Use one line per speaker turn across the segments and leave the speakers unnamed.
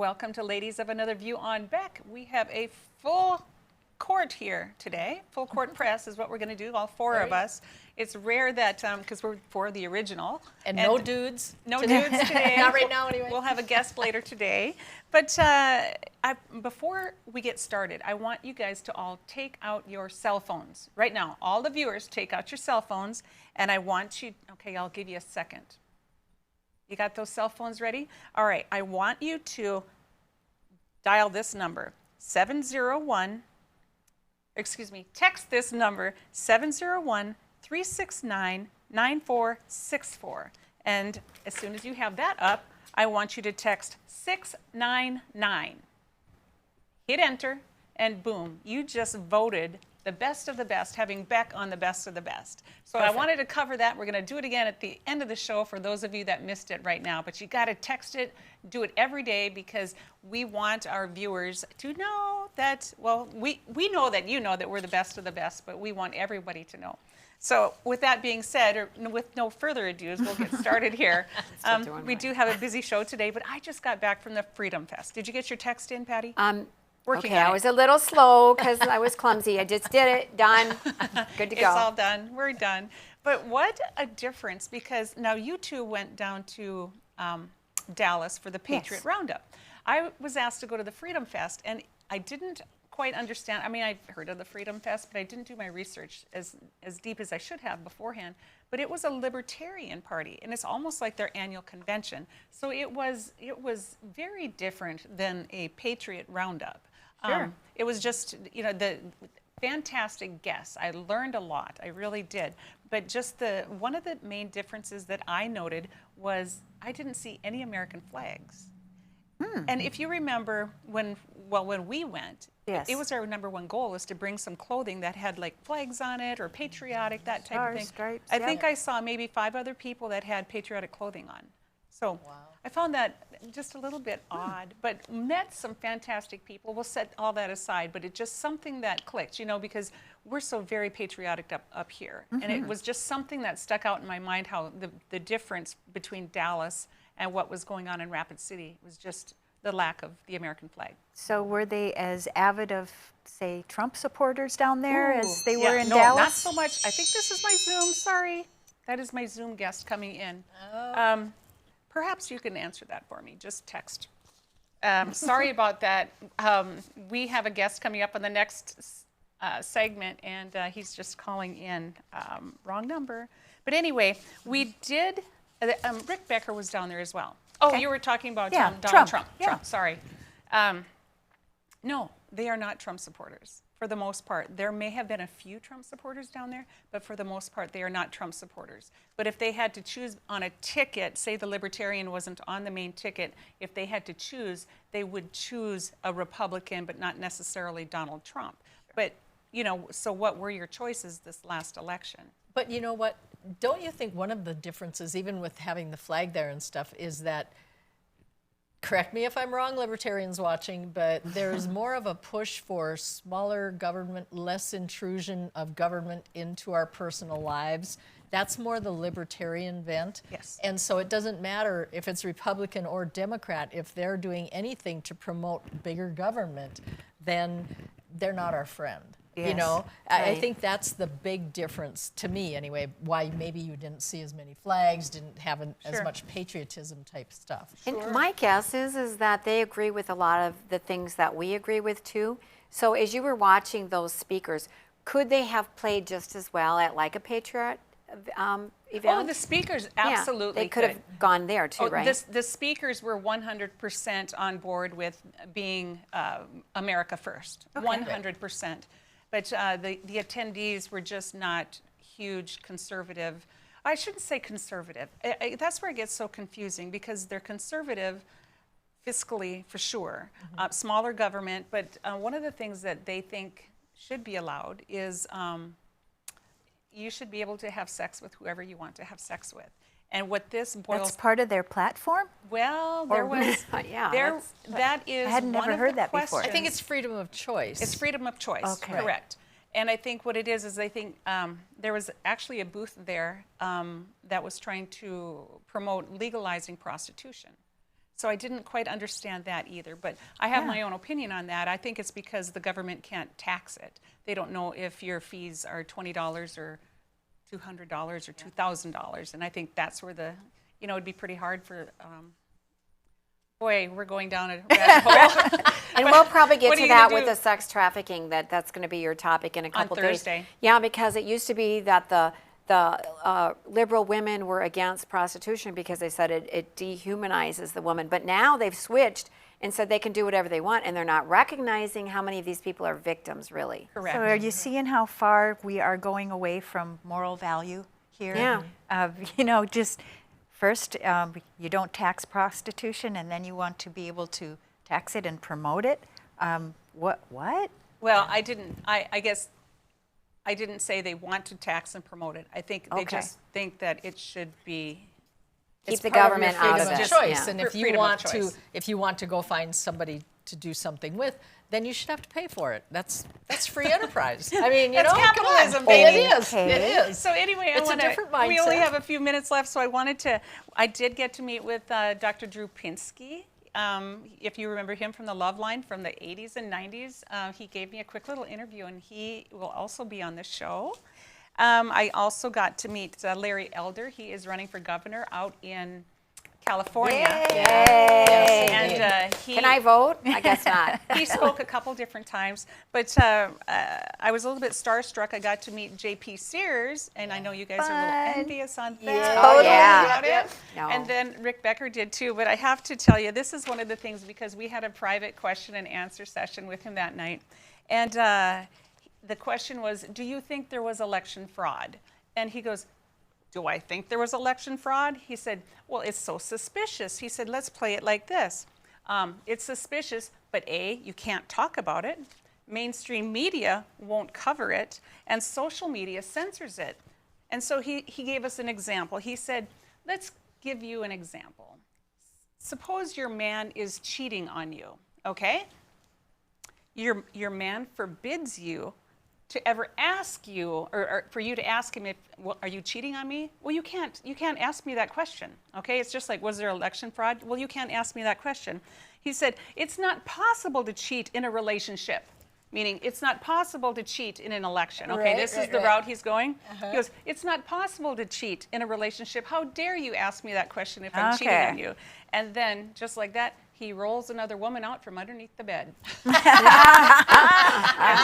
Welcome to Ladies of Another View on Beck. We have a full court here today. Full court press is what we're going to do, all four of us. It's rare that, because we're for the original.
And no dudes.
No dudes today.
Not right now, anyway.
We'll have a guest later today. But before we get started, I want you guys to all take out your cell phones. Right now, all the viewers, take out your cell phones. And I want you, okay, I'll give you a second. You got those cell phones ready? All right, I want you to dial this number, 701, text this number, 701-369-9464. And as soon as you have that up, I want you to text 699. Hit enter, and boom, you just voted the best of the best, having Beck on the best of the best. So Perfect. I wanted to cover that. We're going to do it again at the end of the show for those of you that missed it right now. But you got to text it, do it every day, because we want our viewers to know that, well, we know that you know that we're the best of the best, but we want everybody to know. So with that being said, or with no further ado, we'll get started here. We do have a busy show today, but I just got back from the Freedom Fest. Did you get your text in, Patty?
Okay, I was a little slow because I was clumsy. I just did it. Done. Good to go.
It's all done. We're done. But what a difference, because now you two went down to Dallas for the Patriot Roundup. I was asked to go to the Freedom Fest, and I didn't quite understand. I mean, I've heard of the Freedom Fest, but I didn't do my research as deep as I should have beforehand. But it was a libertarian party, and it's almost like their annual convention. So it was very different than a Patriot Roundup.
Sure.
It was just, you know, the fantastic guests. I learned a lot. I really did. But just one of the main differences that I noted was I didn't see any American flags. And if you remember when we went, it was our #1 goal is to bring some clothing that had like flags on it or patriotic, that type of thing.
Stripes,
I think I saw maybe 5 other people that had patriotic clothing on. So I found that just a little bit odd, but met some fantastic people. We'll set all that aside, but it's just something that clicked, you know, because we're so very patriotic up here. And it was just something that stuck out in my mind, how the difference between Dallas and what was going on in Rapid City was just the lack of the American flag.
So were they as avid of, say, Trump supporters down there as they were in Dallas?
No, not so much. I think this is my Zoom. Sorry. That is my Zoom guest coming in. Perhaps you can answer that for me. Just text. Sorry about that. We have a guest coming up on the next segment, and he's just calling in. Wrong number. But anyway, we did, Rick Becker was down there as well. Oh, you were talking about Donald Trump. Trump, sorry. No, they are not Trump supporters for the most part. There may have been a few Trump supporters down there, but for the most part, they are not Trump supporters. But if they had to choose on a ticket, say the Libertarian wasn't on the main ticket, if they had to choose, they would choose a Republican, but not necessarily Donald Trump. But, you know, so what were your choices this last election?
But you know what? Don't you think one of the differences, even with having the flag there and stuff, is that, correct me if I'm wrong, libertarians watching, but there's more of a push for smaller government, less intrusion of government into our personal lives. That's more the libertarian bent.
Yes.
And so it doesn't matter if it's Republican or Democrat, if they're doing anything to promote bigger government, then they're not our friend.
Yes,
you know,
right.
I think that's the big difference to me anyway, why maybe you didn't see as many flags, didn't have as much patriotism type stuff.
And my guess is that they agree with a lot of the things that we agree with too. So as you were watching those speakers, could they have played just as well at like a Patriot event?
Oh, the speakers absolutely
they could have gone there too, right?
The speakers were 100% on board with being America first, 100%. But the attendees were just not huge conservative. I shouldn't say conservative. That's where it gets so confusing, because they're conservative fiscally for sure, smaller government. But one of the things that they think should be allowed is you should be able to have sex with whoever you want to have sex with. And what this boils...
That's part of their platform?
Well, there was... that is
I had never heard that before.
I think it's freedom of choice.
It's freedom of choice, correct. And I think what it is I think there was actually a booth there that was trying to promote legalizing prostitution. So I didn't quite understand that either, but I have my own opinion on that. I think it's because the government can't tax it. They don't know if your fees are $20 or $200 or $2,000, and I think that's where it'd be pretty hard for, boy, we're going down a rabbit hole.
And we'll probably get
What are
to
you gonna
that with
do?
the sex trafficking, that's going to be your topic in a couple days.
Thursday.
Yeah, because it used to be that the liberal women were against prostitution because they said it dehumanizes the woman. But now they've switched and said they can do whatever they want, and they're not recognizing how many of these people are victims, really.
Correct.
So are you seeing how far we are going away from moral value here?
Yeah.
Just first, you don't tax prostitution, and then you want to be able to tax it and promote it. What?
Well, I guess I didn't say they want to tax and promote it. I think they
Okay.
just think that it should be.
Keep
it's
the
part
government
your
out
freedom
of it.
choice,
Yeah.
and if you
Freedom of
want to,
choice.
if you want to go find somebody to do something with, then you should have to pay for it. That's free enterprise. I mean,
That's
come on.
capitalism,
It
baby.
is. It is.
So anyway,
It's a different
we only
mindset.
have a few minutes left, so I did get to meet with Dr. Drew Pinsky. If you remember him from the Love Line from the 80s and 90s, he gave me a quick little interview, and he will also be on the show. I also got to meet Larry Elder. He is running for governor out in California.
Yay.
And
Can I vote? I guess not.
he spoke a couple different times, but I was a little bit starstruck. I got to meet J.P. Sears, and I know you guys are a little envious on that.
Yeah. Oh, yeah.
About it.
No.
And then Rick Becker did too, but I have to tell you, this is one of the things, because we had a private question and answer session with him that night, and the question was, do you think there was election fraud? And he goes, do I think there was election fraud? He said, well, it's so suspicious. He said, let's play it like this. It's suspicious, but A, you can't talk about it. Mainstream media won't cover it, and social media censors it. And so he gave us an example. He said, let's give you an example. Suppose your man is cheating on you, okay? Your man forbids you to ever ask you, or for you to ask him, well, are you cheating on me? Well, you can't ask me that question, okay? It's just like, was there election fraud? Well, you can't ask me that question. He said, it's not possible to cheat in a relationship, meaning it's not possible to cheat in an election, okay? This is the route he's going. He goes, it's not possible to cheat in a relationship. How dare you ask me that question if I'm cheating on you? And then, just like that, he rolls another woman out from underneath the bed. And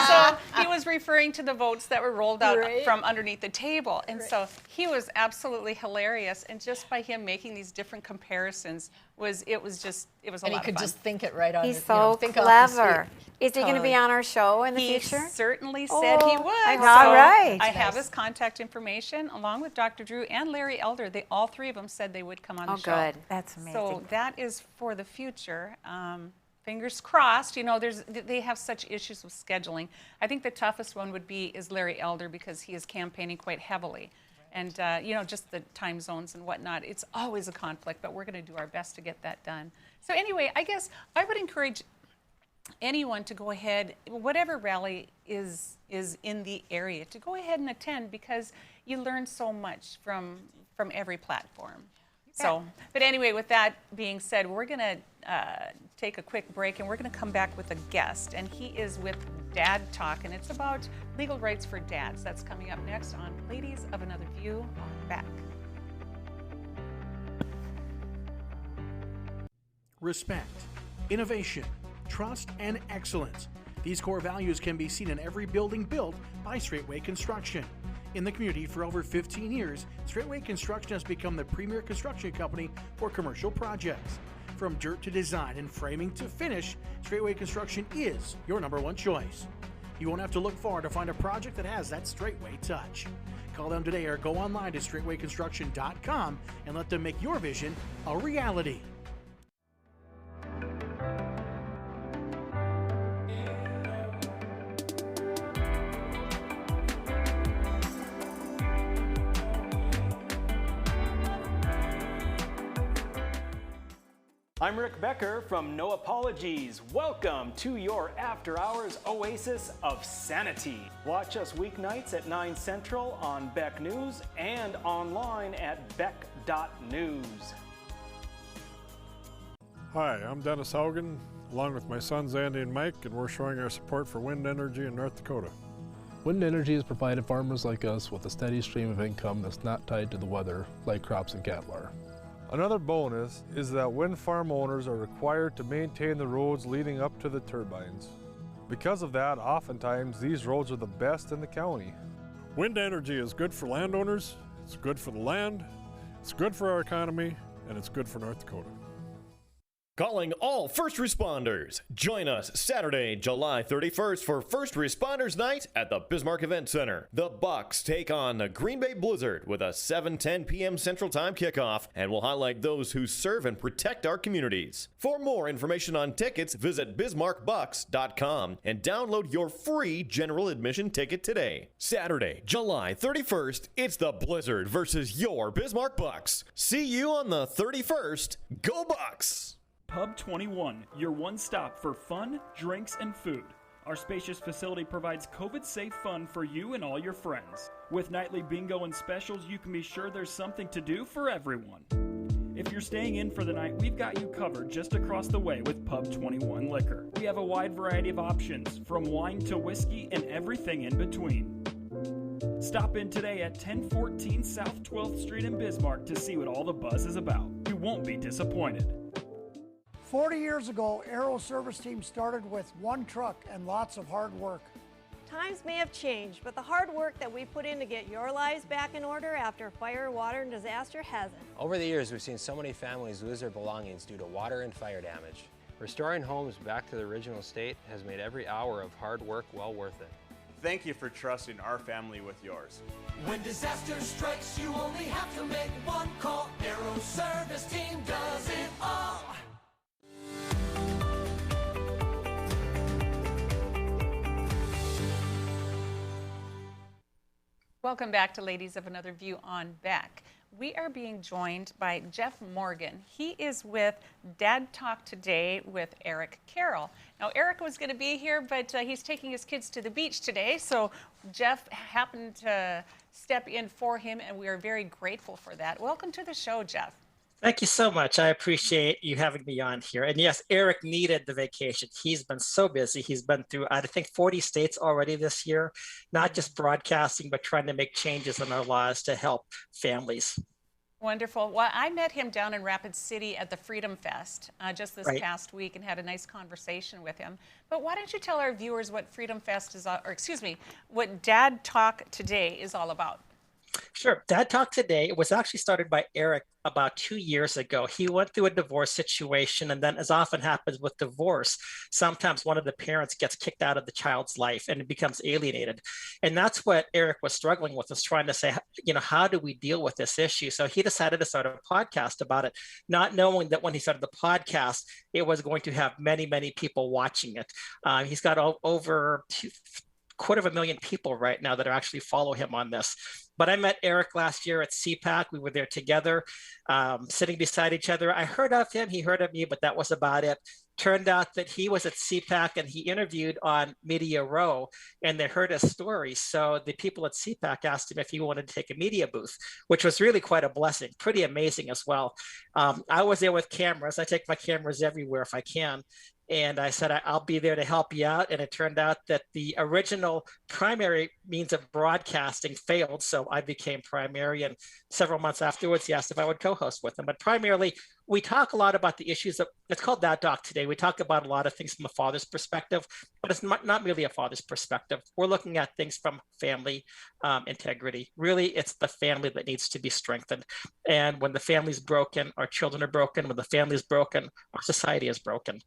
so he was referring to the votes that were rolled out from underneath the table. And so he was absolutely hilarious. And just by him making these different comparisons, it was a lot of fun.
And he could just think it right on.
He's so
think off his
clever.
feet.
Is he going to be on our show in the
He
future?
certainly said he
Oh,
would.
I hope
So
All right.
I have his contact information along with Dr. Drew and Larry Elder. All three of them said they would come on the show.
Oh, good.
That's amazing.
So that is for the future. Fingers crossed. They have such issues with scheduling. I think the toughest one is Larry Elder, because he is campaigning quite heavily. And, just the time zones and whatnot. It's always a conflict, but we're going to do our best to get that done. So anyway, I guess I would encourage anyone to go ahead, whatever rally is in the area, to go ahead and attend, because you learn so much from every platform. So, but anyway, with that being said, we're going to take a quick break, and we're going to come back with a guest, and he is with Dad Talk, and it's about legal rights for dads. That's coming up next on Ladies of Another View. Back.
Respect, innovation, trust, and excellence. These core values can be seen in every building built by Straightway Construction. In the community for over 15 years, Straightway Construction has become the premier construction company for commercial projects. From dirt to design and framing to finish, Straightway Construction is your #1 choice. You won't have to look far to find a project that has that Straightway touch. Call them today or go online to straightwayconstruction.com and let them make your vision a reality.
I'm Rick Becker from No Apologies. Welcome to your after-hours oasis of sanity. Watch us weeknights at 9 Central on Beck News and online at beck.news.
Hi, I'm Dennis Haugen, along with my sons Andy and Mike, and we're showing our support for wind energy in North Dakota.
Wind energy has provided farmers like us with a steady stream of income that's not tied to the weather like crops and cattle are.
Another bonus is that wind farm owners are required to maintain the roads leading up to the turbines. Because of that, oftentimes these roads are the best in the county. Wind energy is good for landowners, it's good for the land, it's good for our economy, and it's good for North Dakota.
Calling all first responders. Join us Saturday, July 31st for First Responders Night at the Bismarck Event Center. The Bucks take on the Green Bay Blizzard with a 7:10 p.m. Central Time kickoff, and will highlight those who serve and protect our communities. For more information on tickets, visit bismarckbucks.com and download your free general admission ticket today. Saturday, July 31st, it's the Blizzard versus your Bismarck Bucks. See you on the 31st. Go Bucks!
Pub 21, your one stop for fun, drinks, and food. Our spacious facility provides COVID-safe fun for you and all your friends. With nightly bingo and specials, you can be sure there's something to do for everyone. If you're staying in for the night, we've got you covered just across the way with Pub 21 Liquor. We have a wide variety of options, from wine to whiskey and everything in between. Stop in today at 1014 South 12th Street in Bismarck to see what all the buzz is about. You won't be disappointed.
40 years ago, Aero Service Team started with one truck and lots of hard work.
Times may have changed, but the hard work that we put in to get your lives back in order after fire, water, and disaster hasn't.
Over the years, we've seen so many families lose their belongings due to water and fire damage. Restoring homes back to the original state has made every hour of hard work well worth it.
Thank you for trusting our family with yours.
When disaster strikes, you only have to make one call. Aero Service Team does it all.
Welcome back to Ladies of Another View on Beck. We are being joined by Jeff Morgan. He is with Dad Talk Today with Eric Carroll. Now, Eric was going to be here, but he's taking his kids to the beach today, so Jeff happened to step in for him, and we are very grateful for that. Welcome to the show, Jeff.
Thank you so much. I appreciate you having me on here. And yes, Eric needed the vacation. He's been so busy. He's been through, I think, 40 states already this year, not just broadcasting, but trying to make changes in our laws to help families.
Wonderful. Well, I met him down in Rapid City at the Freedom Fest just this past week and had a nice conversation with him. But why don't you tell our viewers what Freedom Fest is, or excuse me, what Dad Talk Today is all about?
Sure. Dad Talk Today was actually started by Eric about 2 years ago. He went through a divorce situation, and then, as often happens with divorce, sometimes one of the parents gets kicked out of the child's life and it becomes alienated. And that's what Eric was struggling with, was trying to say, how do we deal with this issue? So he decided to start a podcast about it, not knowing that when he started the podcast, it was going to have many, many people watching it. He's got over 250,000 people right now that are actually follow him on this. But I met Eric last year at CPAC. We were there together, sitting beside each other. I heard of him, he heard of me, but that was about it. Turned out that he was at CPAC and he interviewed on Media Row, and they heard his story. So the people at CPAC asked him if he wanted to take a media booth, which was really quite a blessing, pretty amazing as well. I was there with cameras. I take my cameras everywhere if I can. And I said, I'll be there to help you out. And it turned out that the original primary means of broadcasting failed. So I became primary. And several months afterwards, he asked if I would co-host with him. But primarily, we talk a lot about the issues of, it's called Dad Talk Today. We talk about a lot of things from a father's perspective, but it's not merely a father's perspective. We're looking at things from family integrity. Really, it's the family that needs to be strengthened. And when the family's broken, our children are broken. When the family's broken, our society is broken.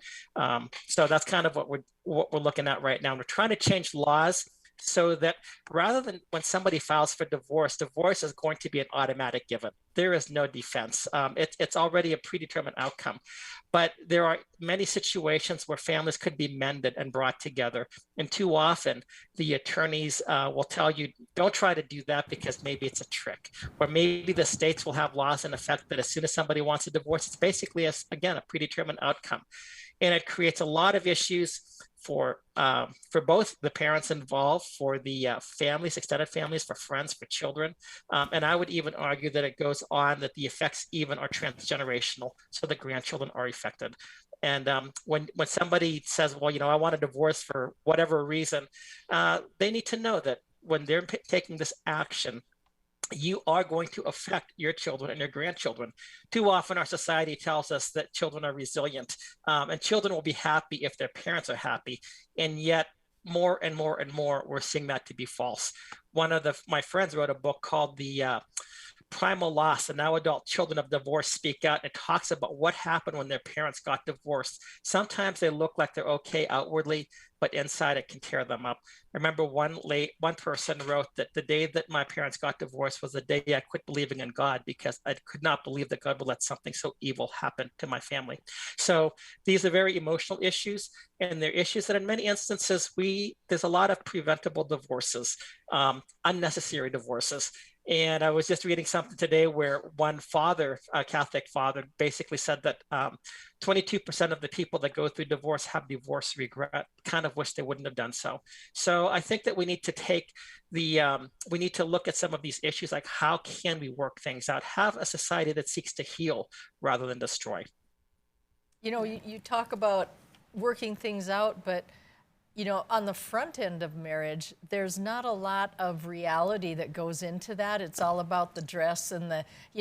So that's kind of what we're looking at right now. We're trying to change laws so that rather than when somebody files for divorce, divorce is going to be an automatic given. There is no defense. It's already a predetermined outcome. But there are many situations where families could be mended and brought together. And too often, the attorneys will tell you, don't try to do that because maybe it's a trick. Or maybe the states will have laws in effect that as soon as somebody wants a divorce, it's basically, again, a predetermined outcome. And it creates a lot of issues for both the parents involved, for the families, extended families, for friends, for children. And I would even argue that it goes on that the effects even are transgenerational, so the grandchildren are affected. And when somebody says, well, I want a divorce for whatever reason, they need to know that when they're taking this action, you are going to affect your children and your grandchildren. Too often our society tells us that children are resilient, and children will be happy if their parents are happy. And yet more and more and more, we're seeing that to be false. One of my friends wrote a book called The Primal Loss, and now adult children of divorce speak out. And it talks about what happened when their parents got divorced. Sometimes they look like they're okay outwardly, but inside it can tear them up. I remember one person wrote that the day that my parents got divorced was the day I quit believing in God, because I could not believe that God would let something so evil happen to my family. So these are very emotional issues, and they're issues that in many instances, there's a lot of preventable divorces, unnecessary divorces. And I was just reading something today where one father, a Catholic father, basically said that 22% of the people that go through divorce have divorce regret, kind of wish they wouldn't have done so. So I think that we need to look at some of these issues, like how can we work things out, have a society that seeks to heal rather than destroy.
You talk about working things out, but on the front end of marriage, there's not a lot of reality that goes into that. It's all about the dress and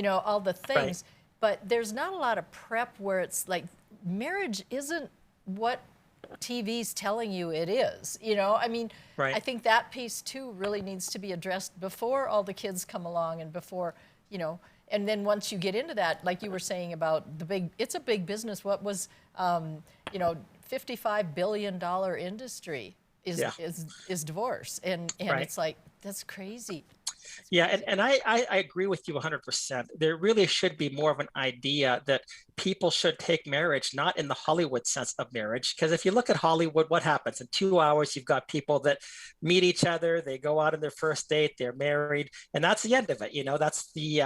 all the things. Right. But there's not a lot of prep where it's like marriage isn't what TV's telling you it is. Right. I think that piece too really needs to be addressed before all the kids come along and before, and then once you get into that, like you were saying about it's a big business. What was, $55 billion industry is divorce. And right. It's like, that's crazy.
Yeah, and I agree with you 100%. There really should be more of an idea that people should take marriage not in the Hollywood sense of marriage. Because if you look at Hollywood, what happens? In 2 hours, you've got people that meet each other, they go out on their first date, they're married, and that's the end of it. That's the,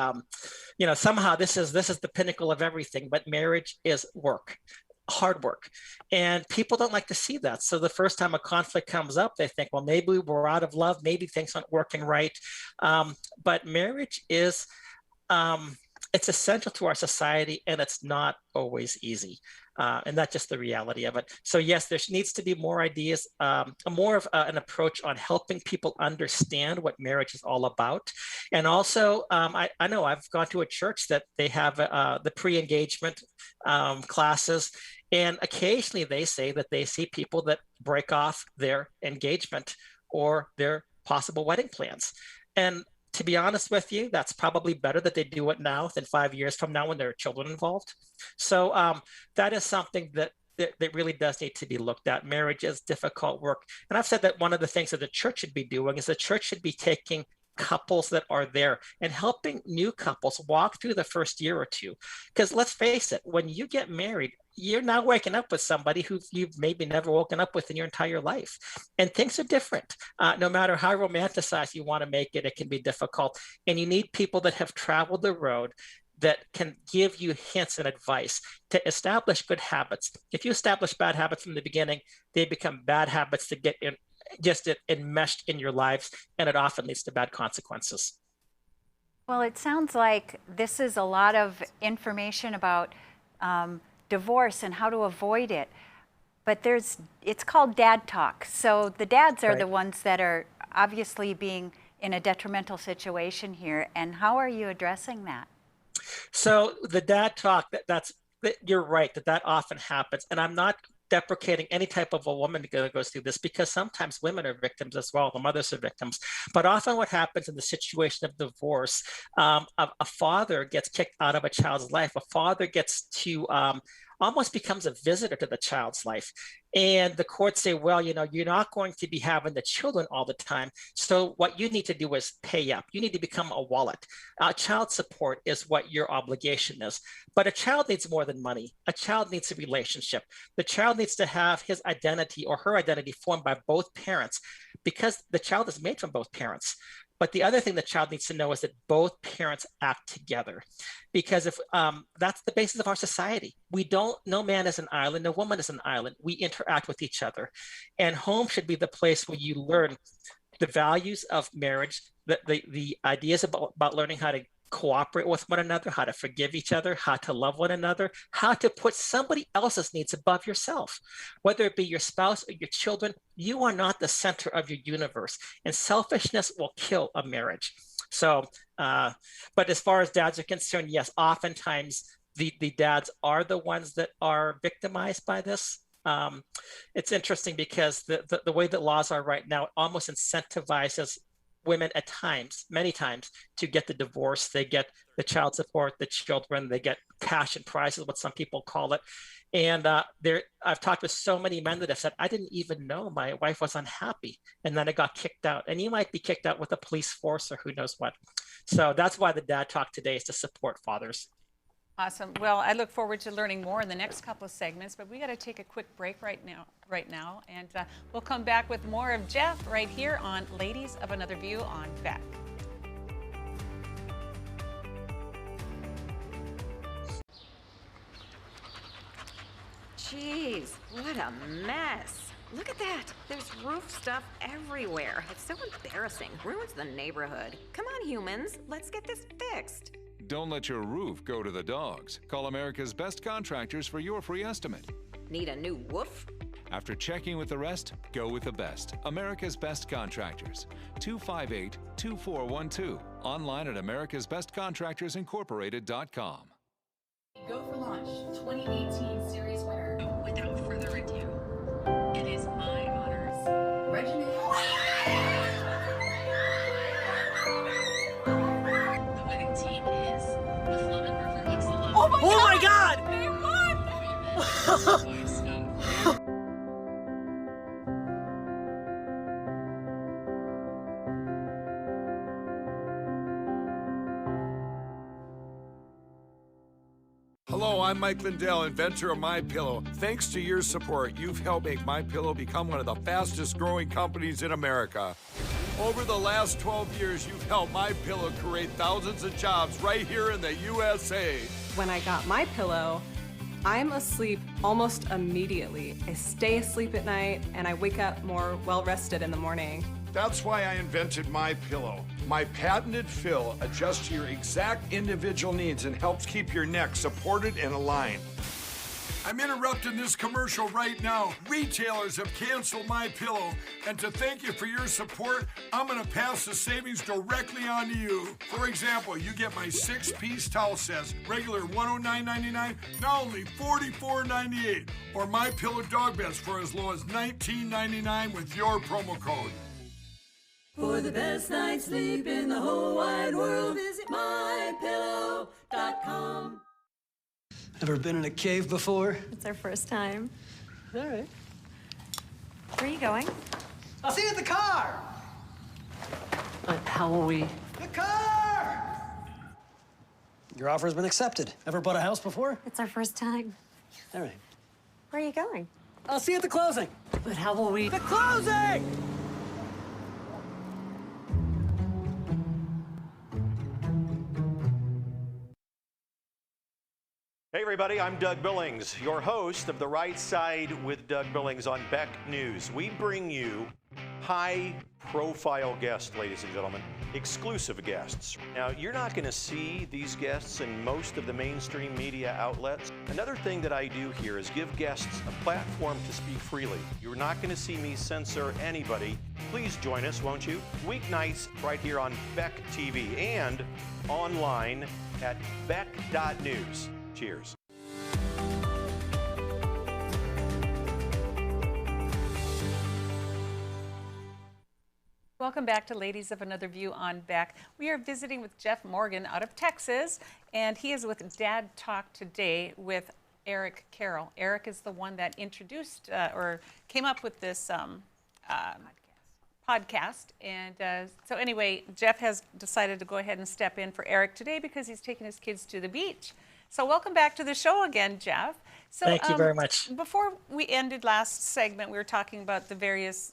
somehow this is the pinnacle of everything, but marriage is work. Hard work, and people don't like to see that. So the first time a conflict comes up, they think, well, maybe we're out of love, maybe things aren't working right. But marriage is it's essential to our society, and it's not always easy. And that's just the reality of it. So yes, there needs to be more ideas, more of an approach on helping people understand what marriage is all about. And also, I know I've gone to a church that they have the pre-engagement classes, and occasionally they say that they see people that break off their engagement or their possible wedding plans. And to be honest with you, that's probably better that they do it now than 5 years from now when there are children involved. So that is something that really does need to be looked at. Marriage is difficult work. And I've said that one of the things that the church should be doing is the church should be taking couples that are there and helping new couples walk through the first year or two. Because let's face it, when you get married, you're now waking up with somebody who you've maybe never woken up with in your entire life. And things are different. No matter how romanticized you want to make it, it can be difficult. And you need people that have traveled the road that can give you hints and advice to establish good habits. If you establish bad habits from the beginning, they become bad habits to get in, just enmeshed in your lives, and it often leads to bad consequences.
Well, it sounds like this is a lot of information about divorce and how to avoid it. But it's called dad talk. So the dads are right. The ones that are obviously being in a detrimental situation here. And how are you addressing that?
So the dad talk, you're right, that often happens. And I'm not deprecating any type of a woman that goes through this, because sometimes women are victims as well. The mothers are victims. But often what happens in the situation of divorce, a father gets kicked out of a child's life. A father gets to almost becomes a visitor to the child's life. And the courts say, well, you're not going to be having the children all the time. So what you need to do is pay up. You need to become a wallet. Child support is what your obligation is. But a child needs more than money. A child needs a relationship. The child needs to have his identity or her identity formed by both parents, because the child is made from both parents. But the other thing the child needs to know is that both parents act together, because if that's the basis of our society. No man is an island, no woman is an island. We interact with each other, and home should be the place where you learn the values of marriage, the ideas about learning how to cooperate with one another, how to forgive each other, how to love one another, how to put somebody else's needs above yourself. Whether it be your spouse or your children, you are not the center of your universe, and selfishness will kill a marriage. So, but as far as dads are concerned, yes, oftentimes the dads are the ones that are victimized by this. It's interesting because the way that laws are right now almost incentivizes women at times, many times, to get the divorce. They get the child support, the children, they get cash and prizes, what some people call it. And I've talked with so many men that have said, I didn't even know my wife was unhappy, and then I got kicked out. And you might be kicked out with a police force or who knows what. So that's why the Dad Talk today is to support fathers.
Awesome. Well, I look forward to learning more in the next couple of segments, but we got to take a quick break right now, and we'll come back with more of Jeff right here on Ladies of Another View on Beck.
Jeez, what a mess. Look at that. There's roof stuff everywhere. It's so embarrassing. Ruins the neighborhood. Come on, humans. Let's get this fixed.
Don't let your roof go to the dogs. Call America's Best Contractors for your free estimate.
Need a new woof?
After checking with the rest, go with the best. America's Best Contractors. 258-2412. Online at americasbestcontractorsincorporated.com.
Go for Launch 2018 series winner. Without further ado, it is my honors. Reginae. The winning team is the Flumin River Excellent.
Oh my God!
They won!
Hello, I'm Mike Lindell, inventor of MyPillow. Thanks to your support, you've helped make MyPillow become one of the fastest growing companies in America. Over the last 12 years, you've helped MyPillow create thousands of jobs right here in the USA.
When I got MyPillow, I'm asleep almost immediately. I stay asleep at night and I wake up more well-rested in the morning.
That's why I invented MyPillow. My patented fill adjusts to your exact individual needs and helps keep your neck supported and aligned. I'm interrupting this commercial right now. Retailers have canceled MyPillow, and to thank you for your support, I'm gonna pass the savings directly on to you. For example, you get my 6-piece towel sets, regular $109.99, now only $44.98, or MyPillow dog beds for as low as $19.99 with your promo code.
For the best night's sleep in the whole wide world, visit mypillow.com.
Ever been in a cave before?
It's our first time.
All right.
Where are you going?
I'll see you at the car!
How will we?
The car! Your offer has been accepted. Ever bought a house before?
It's our first time.
All right.
Where are you going?
I'll see you at the closing.
But how will we?
The closing!
Hey everybody, I'm Doug Billings, your host of The Right Side with Doug Billings on Beck News. We bring you high-profile guests, ladies and gentlemen, exclusive guests. Now, you're not going to see these guests in most of the mainstream media outlets. Another thing that I do here is give guests a platform to speak freely. You're not going to see me censor anybody. Please join us, won't you? Weeknights right here on Beck TV and online at beck.news. Cheers.
Welcome back to Ladies of Another View on Beck. We are visiting with Jeff Morgan out of Texas, and he is with Dad Talk today with Eric Carroll. Eric is the one that introduced or came up with this podcast. And so anyway, Jeff has decided to go ahead and step in for Eric today because he's taking his kids to the beach. So welcome back to the show again, Jeff. So,
Thank you very much.
Before we ended last segment, we were talking about the various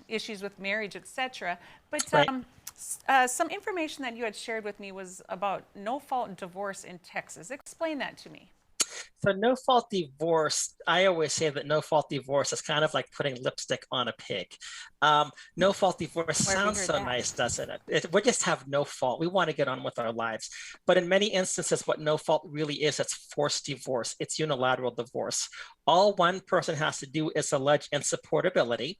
issues with marriage, etc. But
Right.
Some information that you had shared with me was about no-fault divorce in Texas. Explain that to me.
So no fault divorce, I always say that no fault divorce is kind of like putting lipstick on a pig. No fault divorce
Where have we
sounds
heard
so
that?
nice, doesn't it? We just have no fault. We want to get on with our lives. But in many instances, what no fault really is, it's forced divorce. It's unilateral divorce. All one person has to do is allege insupportability.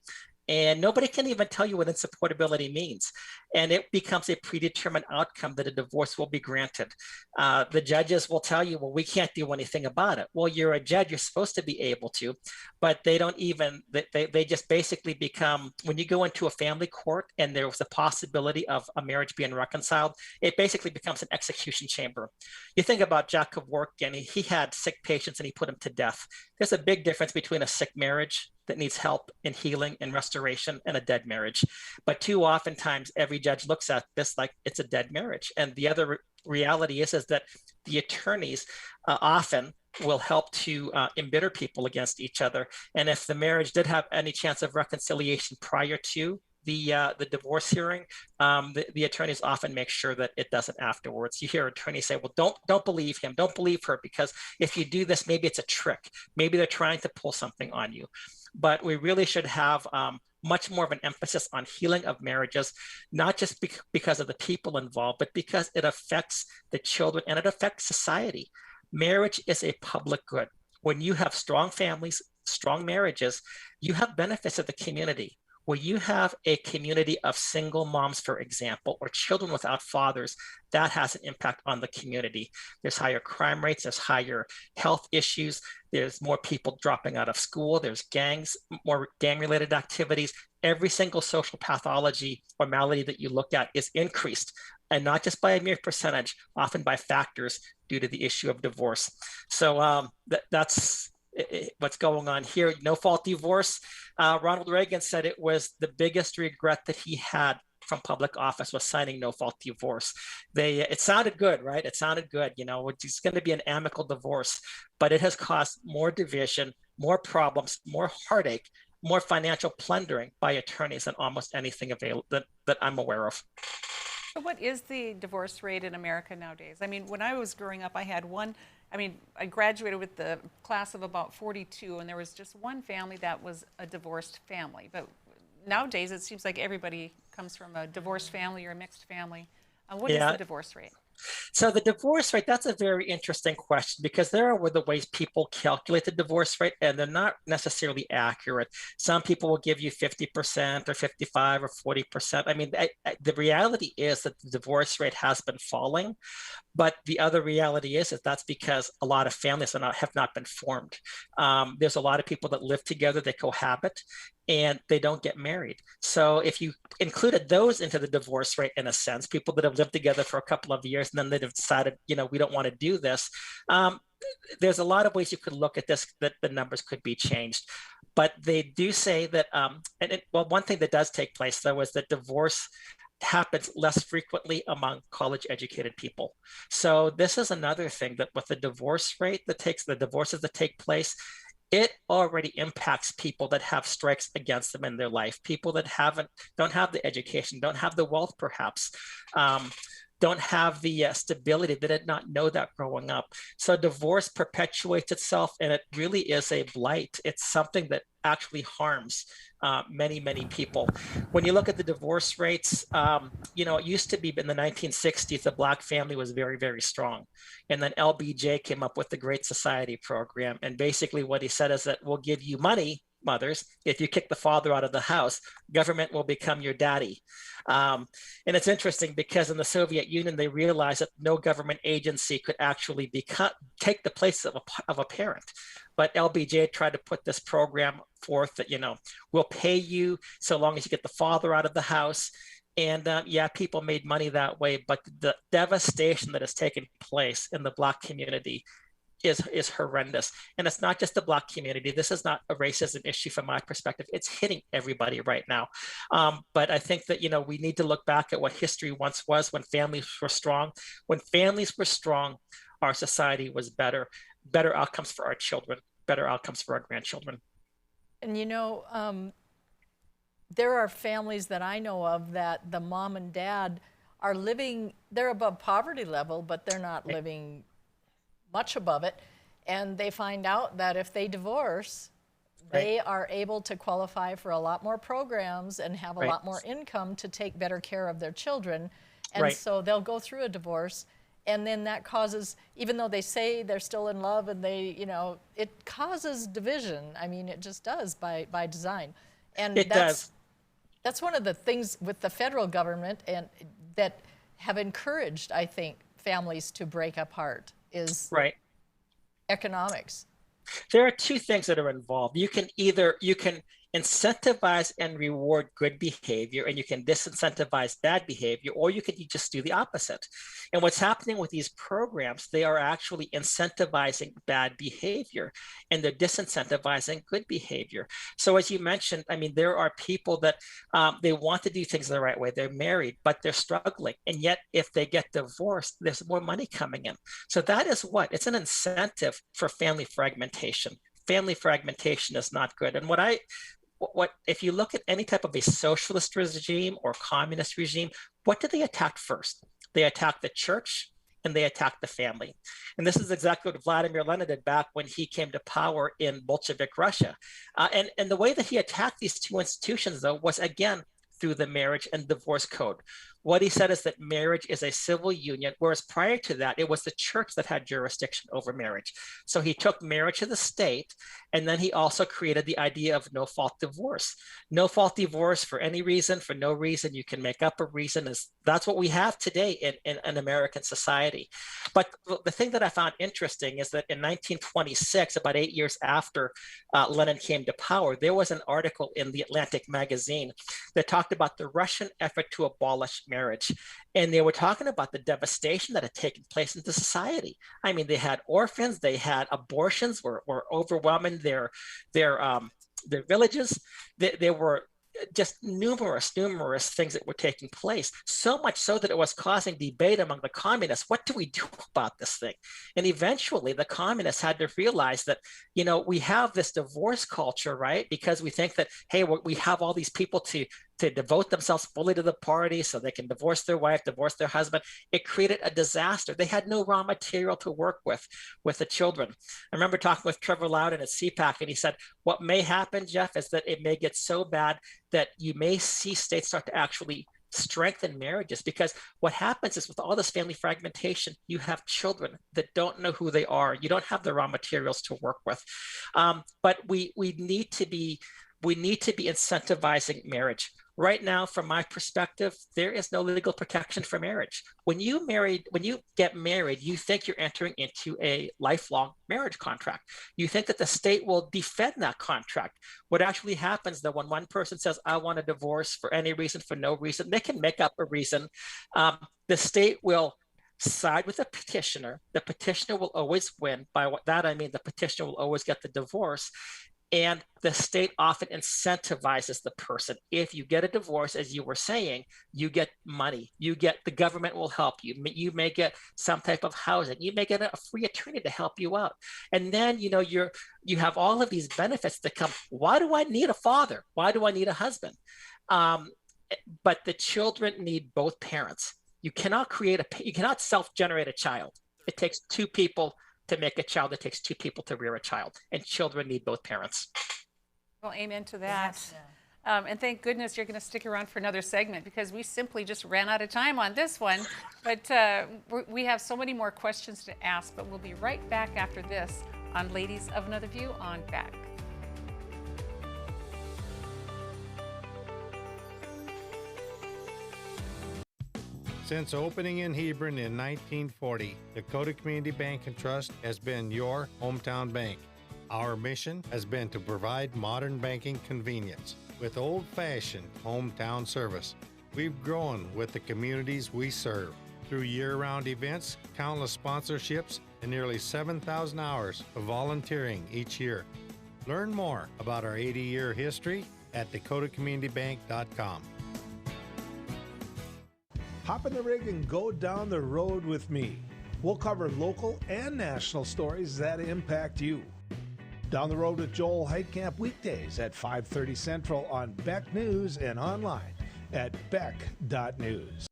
And nobody can even tell you what insupportability means. And it becomes a predetermined outcome that a divorce will be granted. The judges will tell you, well, we can't do anything about it. Well, you're a judge, you're supposed to be able to, but they don't even, they just basically become, when you go into a family court and there was a possibility of a marriage being reconciled, it basically becomes an execution chamber. You think about Jack Kevork, and he had sick patients and he put them to death. There's a big difference between a sick marriage that needs help in healing and restoration and a dead marriage. But too oftentimes, every judge looks at this like it's a dead marriage. And the other reality is that the attorneys often will help to embitter people against each other. And if the marriage did have any chance of reconciliation prior to the divorce hearing, the attorneys often make sure that it doesn't afterwards. You hear attorneys say, well, don't believe him, don't believe her, because if you do this, maybe it's a trick. Maybe they're trying to pull something on you. But we really should have much more of an emphasis on healing of marriages, not just because of the people involved, but because it affects the children and it affects society. Marriage is a public good. When you have strong families, strong marriages, you have benefits of the community. Where you have a community of single moms, for example, or children without fathers, that has an impact on the community. There's higher crime rates, there's higher health issues, there's more people dropping out of school, there's gangs, more gang-related activities. Every single social pathology or malady that you look at is increased, and not just by a mere percentage, often by factors due to the issue of divorce. So that's what's going on here. No fault divorce. Ronald Reagan said it was the biggest regret that he had from public office was signing no fault divorce. It sounded good, right? It sounded good. You know, it's going to be an amicable divorce, but it has caused more division, more problems, more heartache, more financial plundering by attorneys than almost anything available that I'm aware of.
So what is the divorce rate in America nowadays? I mean, when I was growing up, I had I graduated with the class of about 42, and there was just one family that was a divorced family. But nowadays, it seems like everybody comes from a divorced family or a mixed family. What is the divorce rate?
So the divorce rate, that's a very interesting question, because there are the ways people calculate the divorce rate, and they're not necessarily accurate. Some people will give you 50% or 55 or 40%. I mean, the reality is that the divorce rate has been falling. But the other reality is that that's because a lot of families have not been formed. There's a lot of people that live together, they cohabit, and they don't get married. So if you included those into the divorce rate, in a sense, people that have lived together for a couple of years and then they've decided, we don't want to do this. There's a lot of ways you could look at this, that the numbers could be changed. But they do say that, one thing that does take place, though, is that divorce happens less frequently among college educated people. So this is another thing, that with the divorce rate the divorces that take place, it already impacts people that have strikes against them in their life, people that don't have the education, don't have the wealth, perhaps, don't have the stability, that did not know that growing up. So divorce perpetuates itself, and it really is a blight. It's something that actually harms many, many people. When you look at the divorce rates, it used to be in the 1960s, the Black family was very, very strong. And then LBJ came up with the Great Society program. And basically what he said is that we'll give you money, mothers, if you kick the father out of the house, government will become your daddy. And it's interesting because in the Soviet Union, they realized that no government agency could actually take the place of a parent. But LBJ tried to put this program forth that, we'll pay you so long as you get the father out of the house. And people made money that way. But the devastation that has taken place in the Black community is horrendous. And it's not just the Black community. This is not a racism issue from my perspective. It's hitting everybody right now. But I think that, we need to look back at what history once was, when families were strong. When families were strong, our society was better outcomes for our children, better outcomes for our grandchildren.
And there are families that I know of that the mom and dad are living, they're above poverty level, but they're not living much above it. And they find out that if they divorce, they are able to qualify for a lot more programs and have a lot more income to take better care of their children. And so they'll go through a divorce, and then that causes, even though they say they're still in love and they, you know, it causes division. I mean, it just does by design. And that's one of the things with the federal government and that have encouraged, I think, families to break apart is economics.
There are two things that are involved. You can incentivize and reward good behavior, and you can disincentivize bad behavior, or you can just do the opposite. And what's happening with these programs, they are actually incentivizing bad behavior, and they're disincentivizing good behavior. So as you mentioned, I mean, there are people that they want to do things the right way. They're married, but they're struggling. And yet, if they get divorced, there's more money coming in. So that is what? It's an incentive for family fragmentation. Family fragmentation is not good. And what if you look at any type of a socialist regime or communist regime, what do they attack first? They attack the church and they attack the family. And this is exactly what Vladimir Lenin did back when he came to power in Bolshevik Russia. And the way that he attacked these two institutions, though, was again through the marriage and divorce code. What he said is that marriage is a civil union, whereas prior to that, it was the church that had jurisdiction over marriage. So he took marriage to the state, and then he also created the idea of no-fault divorce. No-fault divorce for any reason, for no reason, you can make up a reason. That's what we have today in American society. But the thing that I found interesting is that in 1926, about 8 years after Lenin came to power, there was an article in the Atlantic magazine that talked about the Russian effort to abolish marriage. And they were talking about the devastation that had taken place in the society. I mean, they had orphans, they had abortions were overwhelming their villages. There were just numerous things that were taking place, so much so that it was causing debate among the communists. What do we do about this thing? And eventually the communists had to realize that, you know, we have this divorce culture, right? Because we think that, hey, we have all these people to devote themselves fully to the party so they can divorce their wife, divorce their husband. It created a disaster. They had no raw material to work with the children. I remember talking with Trevor Loudon at CPAC, and he said, what may happen, Jeff, is that it may get so bad that you may see states start to actually strengthen marriages, because what happens is with all this family fragmentation, you have children that don't know who they are. You don't have the raw materials to work with. But we need to be incentivizing marriage. Right now, from my perspective, there is no legal protection for marriage. When you get married, you think you're entering into a lifelong marriage contract. You think that the state will defend that contract. What actually happens, though, when one person says, I want a divorce for any reason, for no reason, they can make up a reason. The state will side with the petitioner. The petitioner will always win. By that, I mean the petitioner will always get the divorce. And the state often incentivizes the person. If you get a divorce, as you were saying, you get money. The government will help you. You may get some type of housing. You may get a free attorney to help you out. And then, you know, you have all of these benefits that come. Why do I need a father? Why do I need a husband? But the children need both parents. You cannot self-generate a child. It takes two people to make a child. It takes two people to rear a child, and children need both parents.
Well, amen to that. And thank goodness you're going to stick around for another segment, because we simply just ran out of time on this one. But we have so many more questions to ask, but we'll be right back after this on Ladies of Another View on Back.
Since opening in Hebron in 1940, Dakota Community Bank and Trust has been your hometown bank. Our mission has been to provide modern banking convenience with old-fashioned hometown service. We've grown with the communities we serve through year-round events, countless sponsorships, and nearly 7,000 hours of volunteering each year. Learn more about our 80-year history at dakotacommunitybank.com.
Hop in the rig and go down the road with me. We'll cover local and national stories that impact you. Down the Road with Joel Heitkamp weekdays at 5:30 Central on Beck News and online at beck.news.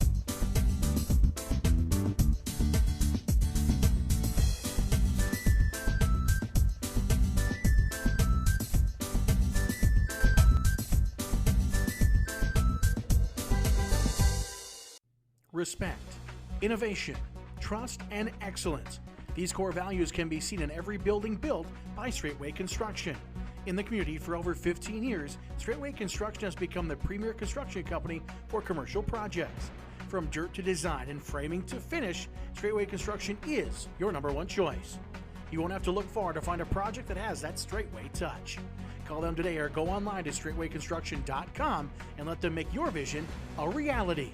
Respect, innovation, trust, and excellence. These core values can be seen in every building built by Straightway Construction. In the community for over 15 years, Straightway Construction has become the premier construction company for commercial projects. From dirt to design and framing to finish, Straightway Construction is your #1 choice. You won't have to look far to find a project that has that Straightway touch. Call them today or go online to straightwayconstruction.com and let them make your vision a reality.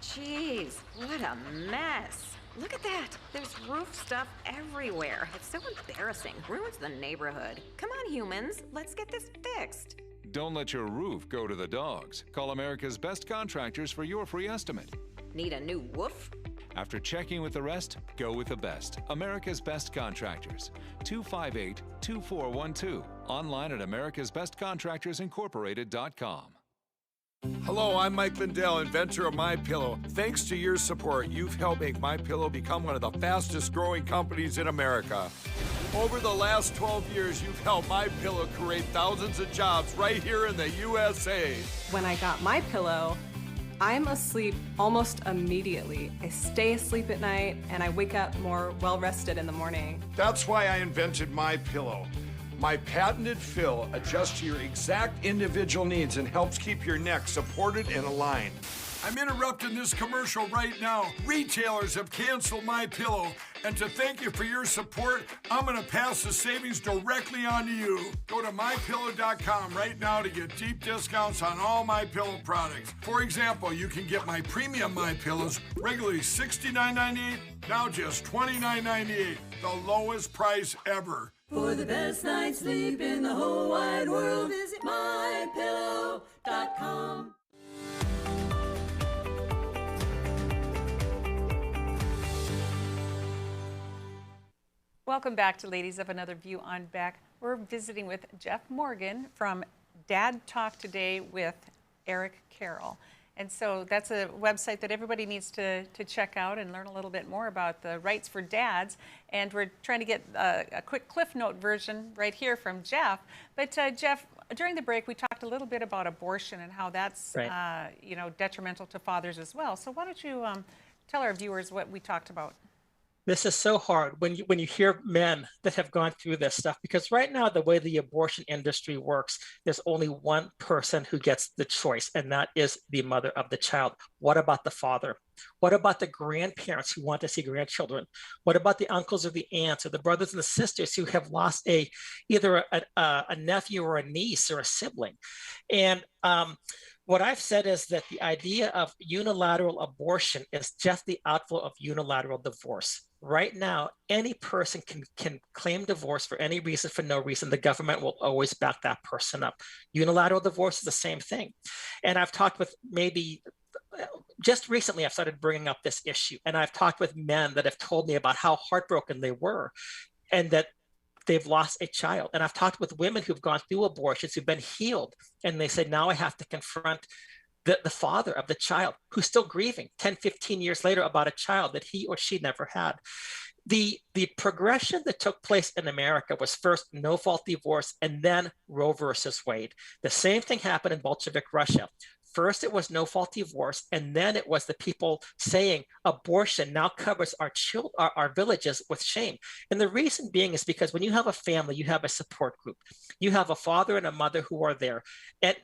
Jeez, what a mess. Look at that. There's roof stuff everywhere. It's so embarrassing. Ruins the neighborhood. Come on, humans. Let's get this fixed.
Don't let your roof go to the dogs. Call America's Best Contractors for your free estimate.
Need a new woof?
After checking with the rest, go with the best. America's Best Contractors. 258-2412. Online at americasbestcontractorsincorporated.com.
Hello, I'm Mike Lindell, inventor of MyPillow. Thanks to your support, you've helped make MyPillow become one of the fastest growing companies in America. Over the last 12 years, you've helped MyPillow create thousands of jobs right here in the USA.
When I got my pillow, I'm asleep almost immediately. I stay asleep at night and I wake up more well-rested in the morning.
That's why I invented MyPillow. My patented fill adjusts to your exact individual needs and helps keep your neck supported and aligned. I'm interrupting this commercial right now. Retailers have canceled MyPillow, and to thank you for your support, I'm gonna pass the savings directly on to you. Go to MyPillow.com right now to get deep discounts on all MyPillow products. For example, you can get my premium MyPillows regularly $69.98, now just $29.98, the lowest price ever.
For the best night's sleep in the whole wide world, visit mypillow.com.
Welcome back to Ladies of Another View on Beck. We're visiting with Jeff Morgan from Dad Talk Today with Eric Carroll. And so that's a website that everybody needs to check out and learn a little bit more about the rights for dads. And we're trying to get a quick Cliff Note version right here from Jeff. But Jeff, during the break, we talked a little bit about abortion and how that's
Right.
Detrimental to fathers as well. So why don't you tell our viewers what we talked about?
This is so hard when you hear men that have gone through this stuff, because right now, the way the abortion industry works, there's only one person who gets the choice, and that is the mother of the child. What about the father? What about the grandparents who want to see grandchildren? What about the uncles or the aunts or the brothers and the sisters who have lost either a nephew or a niece or a sibling? And what I've said is that the idea of unilateral abortion is just the outflow of unilateral divorce. Right now, any person can claim divorce for any reason, for no reason. The government will always back that person up. Unilateral divorce is the same thing. And I've talked with just recently, I've started bringing up this issue. And I've talked with men that have told me about how heartbroken they were and that they've lost a child. And I've talked with women who've gone through abortions, who've been healed. And they said, now I have to confront the father of the child who's still grieving 10, 15 years later about a child that he or she never had. The progression that took place in America was first no-fault divorce and then Roe versus Wade. The same thing happened in Bolshevik Russia. First, it was no-fault divorce, and then it was the people saying abortion now covers our villages with shame. And the reason being is because when you have a family, you have a support group. You have a father and a mother who are there. And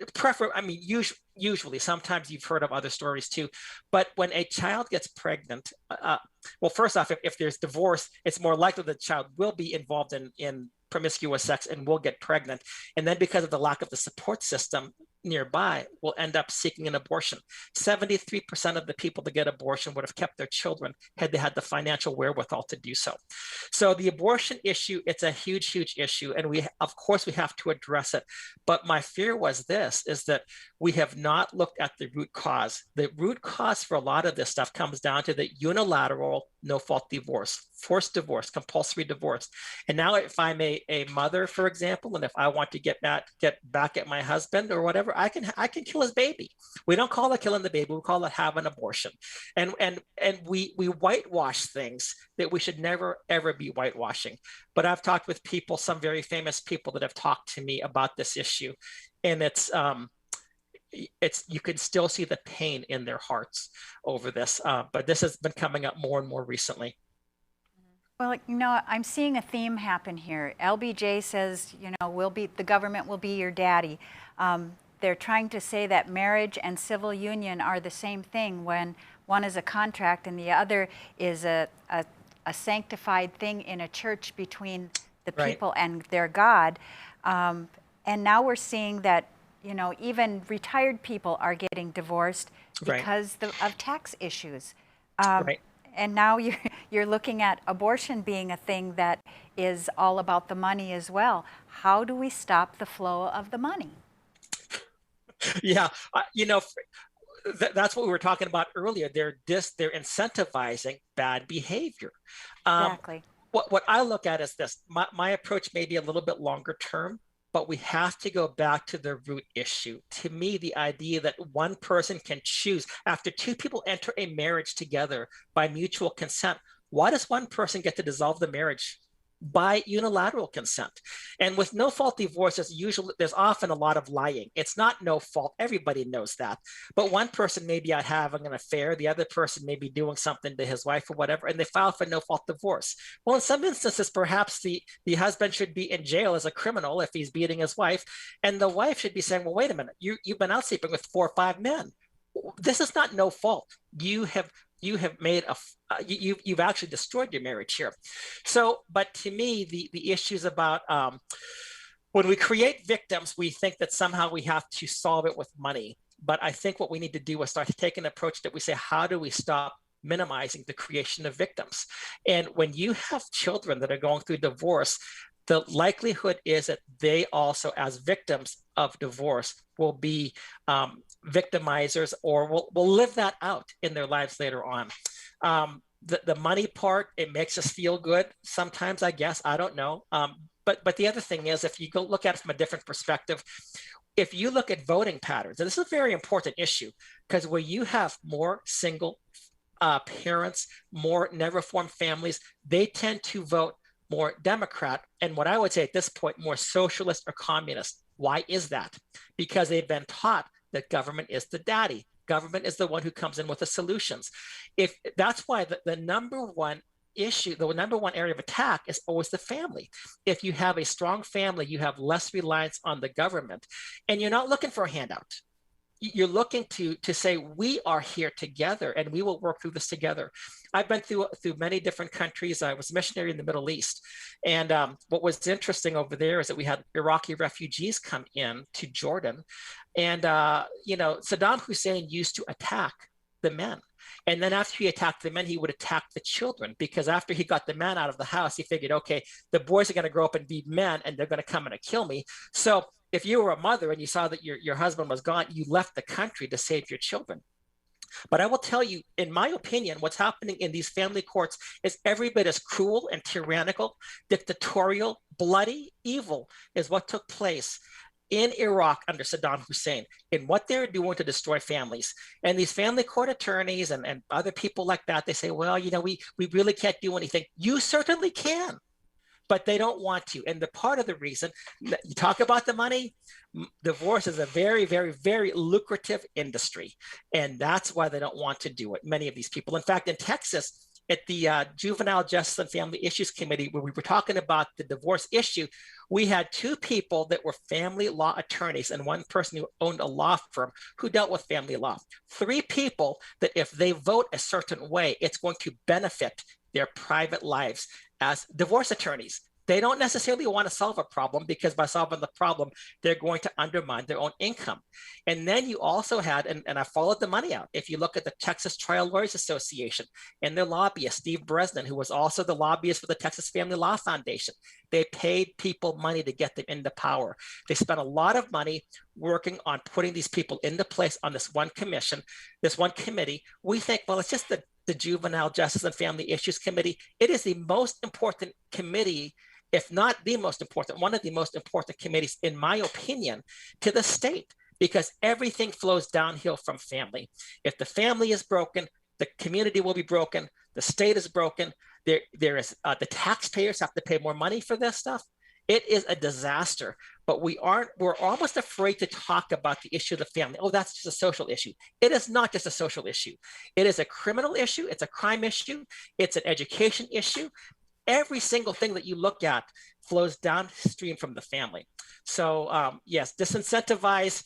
usually, sometimes you've heard of other stories too, but when a child gets pregnant, well, first off, if there's divorce, it's more likely the child will be involved in promiscuous sex and will get pregnant. And then because of the lack of the support system nearby, will end up seeking an abortion. 73% of the people that get abortion would have kept their children had they had the financial wherewithal to do so. So the abortion issue, it's a huge, huge issue. And of course we have to address it. But my fear is that we have not looked at the root cause. The root cause for a lot of this stuff comes down to the unilateral no-fault divorce, forced divorce, compulsory divorce. And now if I'm a mother, for example, and if I want to get back at my husband or whatever, I can kill his baby. We don't call it killing the baby, we call it have an abortion. And we whitewash things that we should never, ever be whitewashing. But I've talked with people, some very famous people that have talked to me about this issue. And it's you can still see the pain in their hearts over this, but this has been coming up more and more recently.
Well, I'm seeing a theme happen here. LBJ says, the government will be your daddy. They're trying to say that marriage and civil union are the same thing when one is a contract and the other is a sanctified thing in a church between the people and their God. And now we're seeing that even retired people are getting divorced because of tax issues. And now you're looking at abortion being a thing that is all about the money as well. How do we stop the flow of the money?
Yeah, that's what we were talking about earlier. They're incentivizing bad behavior.
Exactly.
What I look at is this. My approach may be a little bit longer term, but we have to go back to the root issue. To me, the idea that one person can choose, after two people enter a marriage together by mutual consent, why does one person get to dissolve the marriage? By unilateral consent. And with no-fault divorce, there's often a lot of lying. It's not no fault. Everybody knows that. But one person may be out having an affair. The other person may be doing something to his wife or whatever, and they file for no-fault divorce. Well, in some instances, perhaps the husband should be in jail as a criminal if he's beating his wife. And the wife should be saying, well, wait a minute, you've been out sleeping with 4 or 5 men. This is not no fault. You have made you've actually destroyed your marriage here. So, but to me, the issues about when we create victims, we think that somehow we have to solve it with money. But I think what we need to do is start to take an approach that we say, how do we stop minimizing the creation of victims? And when you have children that are going through divorce, the likelihood is that they also, as victims of divorce, will be victimizers or will live that out in their lives later on. The money part, it makes us feel good sometimes, I guess. I don't know. But the other thing is, if you go look at it from a different perspective, if you look at voting patterns, and this is a very important issue, because where you have more single parents, more never formed families, they tend to vote more Democrat, and what I would say at this point, more socialist or communist. Why is that? Because they've been taught that government is the daddy. Government is the one who comes in with the solutions. If that's why the number one issue, the number one area of attack is always the family. If you have a strong family, you have less reliance on the government, and you're not looking for a handout. You're looking to say, we are here together and we will work through this together. I've been through many different countries. I was a missionary in the Middle East. And what was interesting over there is that we had Iraqi refugees come in to Jordan. And, Saddam Hussein used to attack the men. And then after he attacked the men, he would attack the children, because after he got the men out of the house, he figured, okay, the boys are going to grow up and be men and they're going to come and kill me. So if you were a mother and you saw that your husband was gone, you left the country to save your children. But I will tell you, in my opinion, what's happening in these family courts is every bit as cruel and tyrannical, dictatorial, bloody, evil is what took place in Iraq under Saddam Hussein, in what they're doing to destroy families. And these family court attorneys and other people like that, they say, well, we really can't do anything. You certainly can. But they don't want to. And the part of the reason, you talk about the money, divorce is a very, very, very lucrative industry. And that's why they don't want to do it, many of these people. In fact, in Texas, at the Juvenile Justice and Family Issues Committee, where we were talking about the divorce issue, we had 2 people that were family law attorneys and 1 person who owned a law firm who dealt with family law. 3 people that if they vote a certain way, it's going to benefit their private lives as divorce attorneys. They don't necessarily want to solve a problem, because by solving the problem, they're going to undermine their own income. And then you also had, and I followed the money out. If you look at the Texas Trial Lawyers Association and their lobbyist, Steve Bresnan, who was also the lobbyist for the Texas Family Law Foundation, they paid people money to get them into power. They spent a lot of money working on putting these people into place on this one commission, this one committee. We think, well, it's just the Juvenile Justice and Family Issues Committee. It is the most important committee, if not the most important, one of the most important committees, in my opinion, to the state, because everything flows downhill from family. If the family is broken, the community will be broken, the state is broken, there is the taxpayers have to pay more money for this stuff. It is a disaster, but we're almost afraid to talk about the issue of the family. Oh, that's just a social issue. It is not just a social issue. It is a criminal issue. It's a crime issue. It's an education issue. Every single thing that you look at flows downstream from the family. So yes, disincentivize,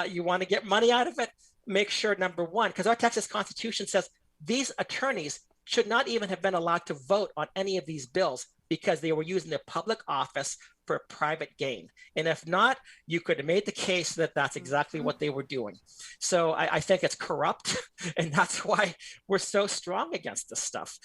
you want to get money out of it, make sure, number one, because our Texas Constitution says these attorneys should not even have been allowed to vote on any of these bills because they were using their public office for private gain. And if not, you could have made the case that that's exactly what they were doing. So I think it's corrupt, and that's why we're so strong against this stuff.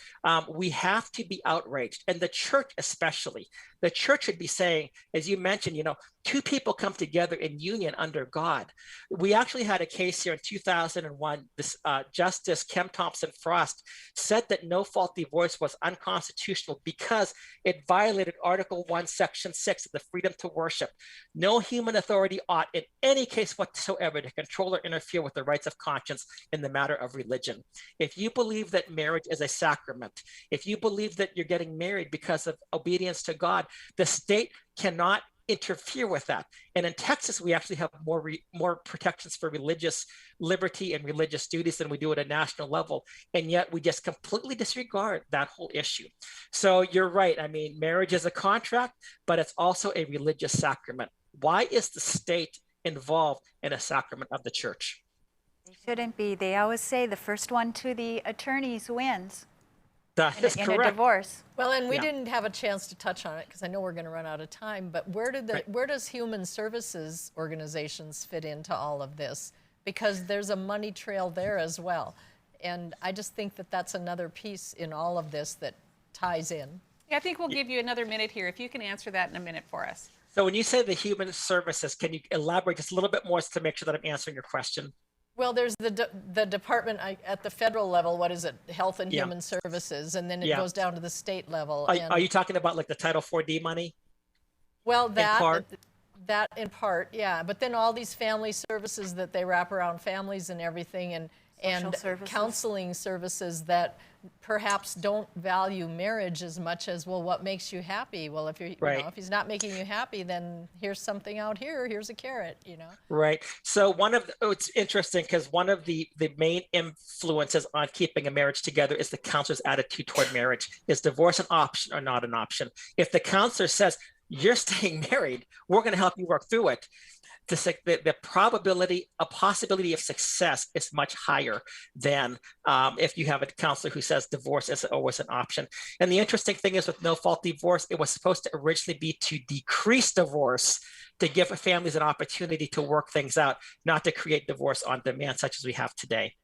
We have to be outraged, and the church especially. The church should be saying, as you mentioned, you know, two people come together in union under God. We actually had a case here in 2001. This Justice Kem Thompson Frost said that no-fault divorce was unconstitutional because it violated Article 1, Section 6 of the freedom to worship. No human authority ought in any case whatsoever to control or interfere with the rights of conscience in the matter of religion. If you believe that marriage is a sacrament, if you believe that you're getting married because of obedience to God, the state cannot interfere with that. And in Texas, we actually have more protections for religious liberty and religious duties than we do at a national level. And yet we just completely disregard that whole issue. So you're right. I mean, marriage is a contract, but it's also a religious sacrament. Why is the state involved in a sacrament of the church?
They shouldn't be. They always say the first one to the attorneys wins.
That is
in
correct.
a divorce.
Well, and we didn't have a chance to touch on it because I know we're going to run out of time, but where does human services organizations fit into all of this? Because there's a money trail there as well. And I just think that that's another piece in all of this that ties in.
Yeah, I think we'll give you another minute here if you can answer that in a minute for us.
So when you say the human services, can you elaborate just a little bit more to make sure that I'm answering your question?
Well, there's the department at the federal level, what is it, Health and Human Services, and then it goes down to the state level.
Are you talking about like the Title 4D money?
Well, that in part, yeah. But then all these family services that they wrap around families and everything, and counseling services that perhaps don't value marriage as much as, well, what makes you happy? Well, if you know, if he's not making you happy, then here's something out here. Here's a carrot, you know.
Right. So it's interesting because one of the main influences on keeping a marriage together is the counselor's attitude toward marriage. Is divorce an option or not an option? If the counselor says, you're staying married, we're going to help you work through it, the possibility of success is much higher than if you have a counselor who says divorce is always an option. And the interesting thing is with no-fault divorce, it was supposed to originally be to decrease divorce, to give families an opportunity to work things out, not to create divorce on demand such as we have today.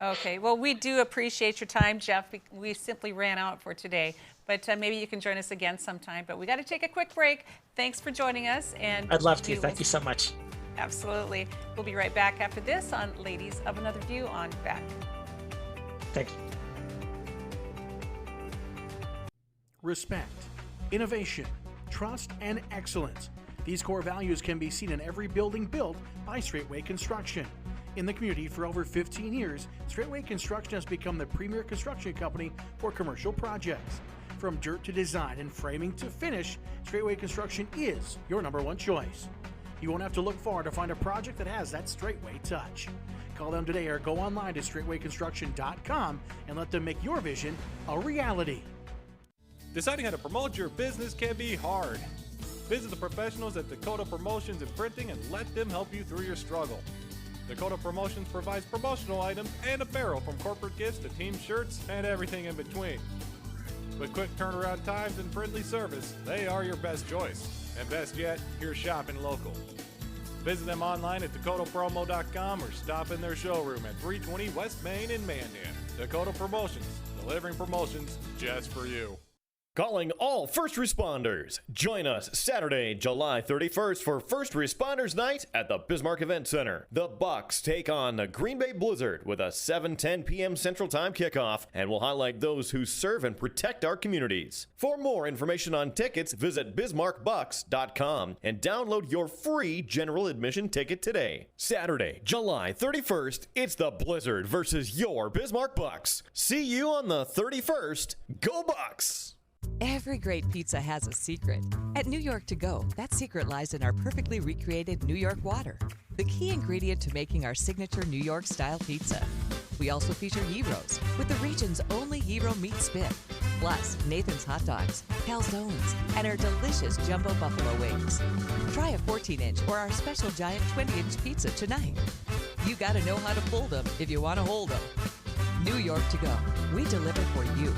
Okay, well, we do appreciate your time, Jeff. We simply ran out for today, but maybe you can join us again sometime. But we got to take a quick break. Thanks for joining us. And
I'd love to. Thank you so much.
Absolutely. We'll be right back after this on Ladies of Another View on Beck.
Thank you.
Respect, innovation, trust, and excellence. These core values can be seen in every building built by Straightway Construction. In the community for over 15 years, Straightway Construction has become the premier construction company for commercial projects. From dirt to design and framing to finish, Straightway Construction is your #1 choice. You won't have to look far to find a project that has that Straightway touch. Call them today or go online to straightwayconstruction.com and let them make your vision a reality.
Deciding how to promote your business can be hard. Visit the professionals at Dakota Promotions and Printing and let them help you through your struggle. Dakota Promotions provides promotional items and apparel from corporate gifts to team shirts and everything in between. With quick turnaround times and friendly service, they are your best choice. And best yet, you're shopping local. Visit them online at dakotapromo.com or stop in their showroom at 320 West Main in Mandan. Dakota Promotions, delivering promotions just for you.
Calling all first responders. Join us Saturday, July 31st for First Responders Night at the Bismarck Event Center. The Bucks take on the Green Bay Blizzard with a 7:10 p.m. Central Time kickoff, and will highlight those who serve and protect our communities. For more information on tickets, visit bismarckbucks.com and download your free general admission ticket today. Saturday, July 31st, it's the Blizzard versus your Bismarck Bucks. See you on the 31st. Go Bucks!
Every great pizza has a secret. At New York To Go, that secret lies in our perfectly recreated New York water, the key ingredient to making our signature New York-style pizza. We also feature gyros, with the region's only gyro meat spit, plus Nathan's hot dogs, calzones, and our delicious jumbo buffalo wings. Try a 14-inch or our special giant 20-inch pizza tonight. You gotta know how to pull them if you want to hold them. New York To Go, we deliver for you.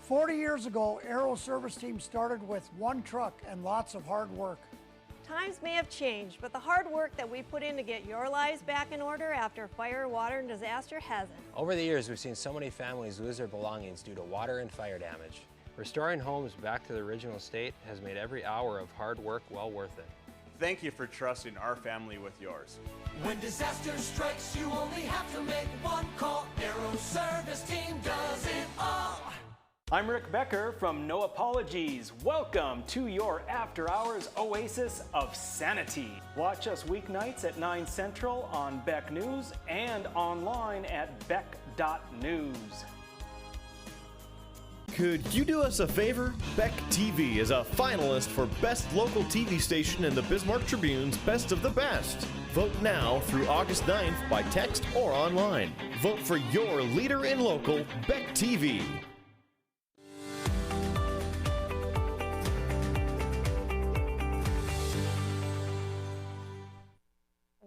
40 years ago, Aero Service Team started with one truck and lots of hard work.
Times may have changed, but the hard work that we put in to get your lives back in order after fire, water, and disaster hasn't.
Over the years, we've seen so many families lose their belongings due to water and fire damage. Restoring homes back to the original state has made every hour of hard work well worth it.
Thank you for trusting our family with yours.
When disaster strikes, you only have to make one call. Aero Service Team does it all.
I'm Rick Becker from No Apologies. Welcome to your after hours oasis of sanity. Watch us weeknights at 9 Central on Beck News and online at beck.news.
Could you do us a favor? Beck TV is a finalist for Best Local TV Station in the Bismarck Tribune's Best of the Best. Vote now through August 9th by text or online. Vote for your leader in local, Beck TV.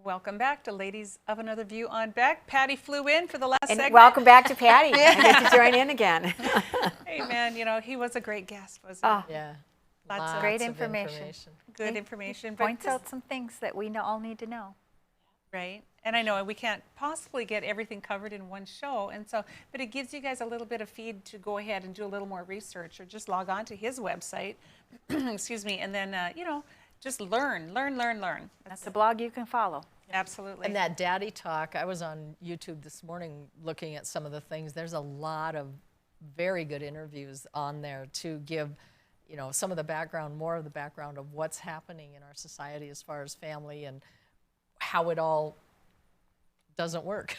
Welcome back to Ladies of Another View on Beck. Patty flew in for the last segment.
Welcome back to Patty. I get to join in again.
Hey, man, you know, he was a great guest, wasn't he?
Yeah.
Lots of
Great information.
Good information. But
Points out some things that we all need to know.
Right. And I know we can't possibly get everything covered in one show. And so, but it gives you guys a little bit of feed to go ahead and do a little more research, or just log on to his website, excuse me, and then, you know, just learn.
That's a blog you can follow.
Absolutely.
And that daddy talk, I was on YouTube this morning looking at some of the things. There's a lot of very good interviews on there to give, you know, some of the background, more of the background of what's happening in our society as far as family and how it all doesn't work.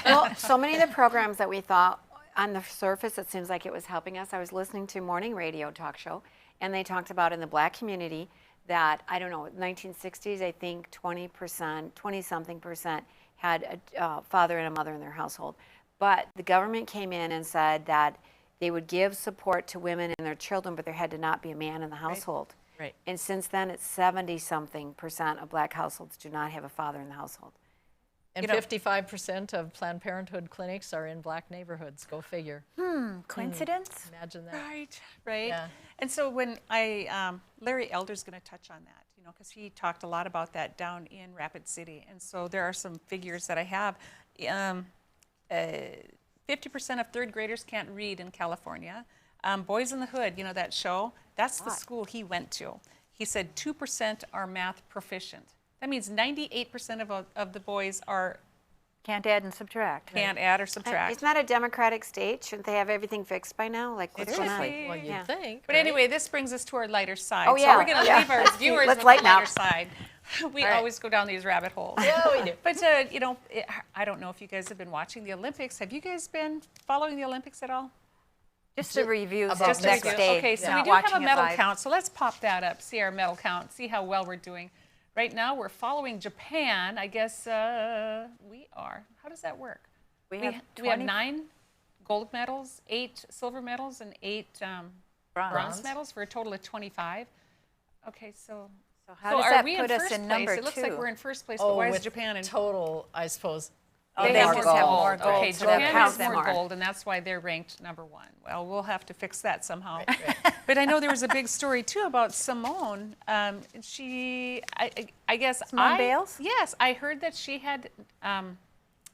Well, so many of the programs that we thought on the surface, it seems like it was helping us. I was listening to a morning radio talk show, and they talked about in the black community that, I don't know, 1960s, I think 20%, 20-something percent had a father and a mother in their household. But the government came in and said that they would give support to women and their children, but there had to not be a man in the household.
Right.
And since then, it's 70-something percent of black households do not have a father in the household.
And 55% of Planned Parenthood clinics are in black neighborhoods. Go figure.
Coincidence?
Imagine that.
Right.
Yeah.
And so when Larry Elder's going to touch on that, you know, because he talked a lot about that down in Rapid City. And so there are some figures that I have. 50% of third graders can't read in California. Boys in the Hood, you know, that show, that's the school he went to. He said 2% are math proficient. That means 98% of the boys
can't add and subtract.
Can't add or subtract.
It's not a democratic state. Shouldn't they have everything fixed by now? Like, what's going on?
Well, you'd think.
But anyway, this brings us to our lighter side.
Oh, yeah.
So we're going to leave our viewers
Let's
with
lighten
the lighter
up.
side. We
All right.
always go down these rabbit holes.
Yeah, we do.
But, you know, I don't know if you guys have been watching the Olympics. Have you guys been following the Olympics at all?
Just the reviews
Just
of
a
next
review.
day.
Okay, so
not
we do have a
watching it
medal
live.
count. So let's pop that up, see our medal count, see how well we're doing. Right now, we're following Japan. I guess we are. How does that work?
We have
we have 9 gold medals, 8 silver medals, and 8 bronze medals for a total of 25. Okay, so
how does
are
that
we
put
in
us
first
in
place?
number
It looks like
2?
we're in first place, but why is
with
Japan in
total, I suppose.
They
They
have
just
more
have
gold.
more gold,
Okay,
so that
Japan
counts
has more
more.
gold, and that's why they're ranked number 1. Well, we'll have to fix that somehow. But I know there was a big story too about Simone. She, I guess,
Simone Biles?
Yes, I heard that she had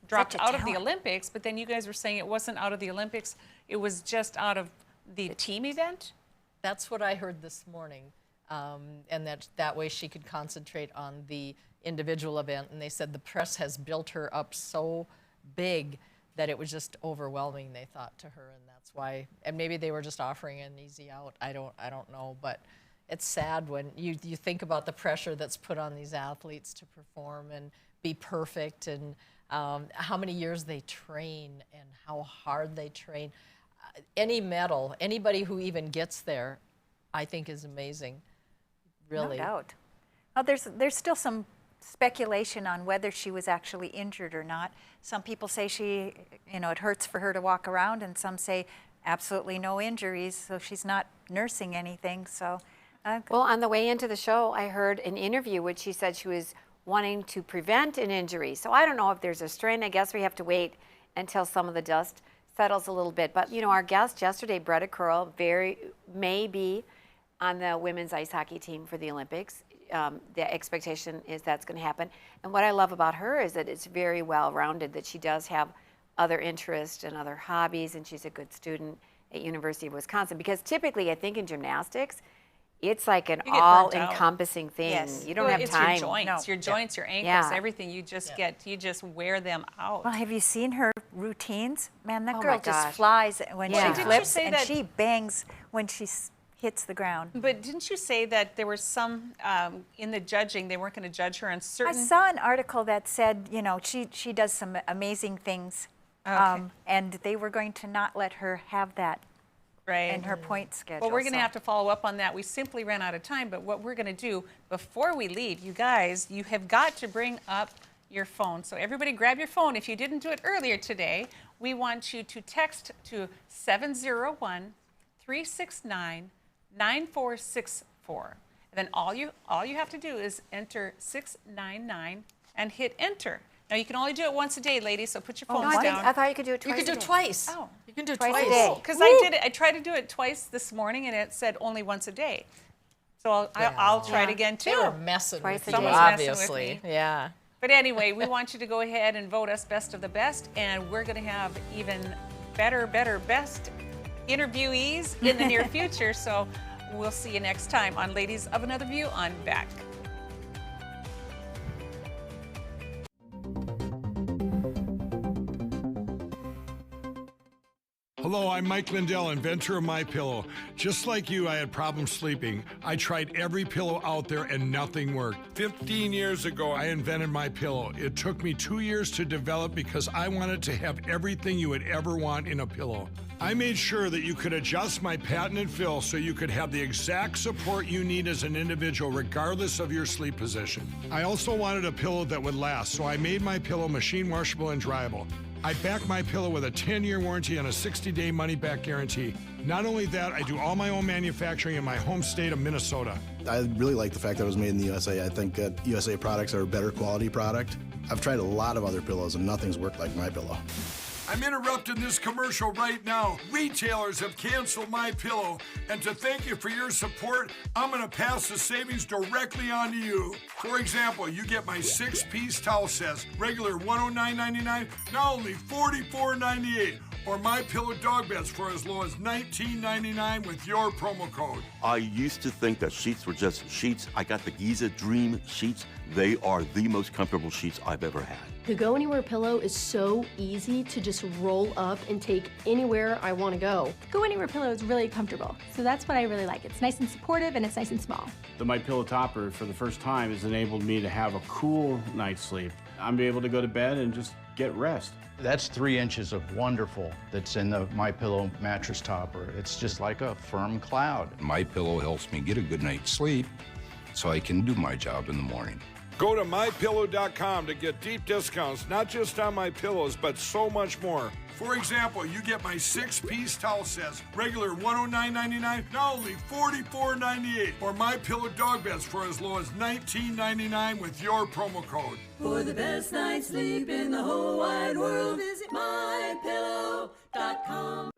dropped
Such a
out of the
talent.
Olympics, but then you guys were saying it wasn't out of the Olympics; it was just out of the team event?
That's what I heard this morning, and that way she could concentrate on the individual event. And they said the press has built her up so big that it was just overwhelming, they thought, to her, and that's why. And maybe they were just offering an easy out. I don't know, but it's sad when you think about the pressure that's put on these athletes to perform and be perfect, and how many years they train and how hard they train. Any medal, anybody who even gets there, I think is amazing, really.
No doubt. Well, there's still some speculation on whether she was actually injured or not. Some people say it hurts for her to walk around, and some say absolutely no injuries, so she's not nursing anything. So,
well, on the way into the show, I heard an interview which she said she was wanting to prevent an injury. So I don't know if there's a strain. I guess we have to wait until some of the dust settles a little bit. But, our guest yesterday, Bretta Curl, may be on the women's ice hockey team for the Olympics. The expectation is that's going to happen. And what I love about her is that it's very well-rounded, that she does have other interests and other hobbies, and she's a good student at University of Wisconsin. Because typically, I think in gymnastics, it's like an all-encompassing thing.
Yes.
You don't have time.
Your joints, your ankles, everything. You just wear them out.
Well, have you seen her routines? Man, that
Oh
girl
my
just
gosh.
flies when
Yeah.
she flips, and she bangs when she hits the ground.
But didn't you say that there were some in the judging, they weren't going to judge her on certain...
I saw an article that said, she does some amazing things, and they were going to not let her have that in her point schedule.
Well, we're going to have to follow up on that. We simply ran out of time, but what we're going to do before we leave, you guys, you have got to bring up your phone. So everybody grab your phone. If you didn't do it earlier today, we want you to text to 701-369-9464. And then all you have to do is enter 699 and hit enter. Now, you can only do it once a day, ladies, so put your phones down.
I thought you could do it twice.
You can do it twice. Oh, you can do it
Twice
twice.
a day.
Because I did it. I tried to do it twice this morning, and it said only once a day. So I'll try it again, too.
They were messing with you,
Someone's messing
obviously.
with me.
Yeah.
But anyway, we want you to go ahead and vote us best of the best, and we're going to have even better, best interviewees in the near future. So we'll see you next time on Ladies of Another View on Beck.
Hello, I'm Mike Lindell, inventor of MyPillow. Just like you, I had problems sleeping. I tried every pillow out there and nothing worked. 15 years ago, I invented MyPillow. It took me 2 years to develop because I wanted to have everything you would ever want in a pillow. I made sure that you could adjust my patented fill so you could have the exact support you need as an individual regardless of your sleep position. I also wanted a pillow that would last, so I made MyPillow machine washable and dryable. I back MyPillow with a 10-year warranty and a 60-day money-back guarantee. Not only that, I do all my own manufacturing in my home state of Minnesota.
I really like the fact that it was made in the USA. I think that USA products are a better quality product. I've tried a lot of other pillows and nothing's worked like MyPillow.
I'm interrupting this commercial right now. Retailers have canceled MyPillow, and to thank you for your support, I'm going to pass the savings directly on to you. For example, you get my 6-piece towel sets, regular $109.99, now only $44.98, or MyPillow dog beds for as low as $19.99 with your promo code.
I used to think that sheets were just sheets. I got the Giza Dream sheets. They are the most comfortable sheets I've ever had.
The Go Anywhere pillow is so easy to just roll up and take anywhere I want to go.
Go Anywhere pillow is really comfortable, so that's what I really like. It's nice and supportive, and it's nice and small.
The MyPillow topper, for the first time, has enabled me to have a cool night's sleep. I'm able to go to bed and just get rest.
That's 3 inches of wonderful that's in the MyPillow mattress topper. It's just like a firm cloud.
MyPillow helps me get a good night's sleep so I can do my job in the morning.
Go to MyPillow.com to get deep discounts, not just on my pillows, but so much more. For example, you get my 6-piece towel sets, regular $109.99, now only $44.98, or MyPillow dog beds for as low as $19.99 with your promo code.
For the best night's sleep in the whole wide world, visit MyPillow.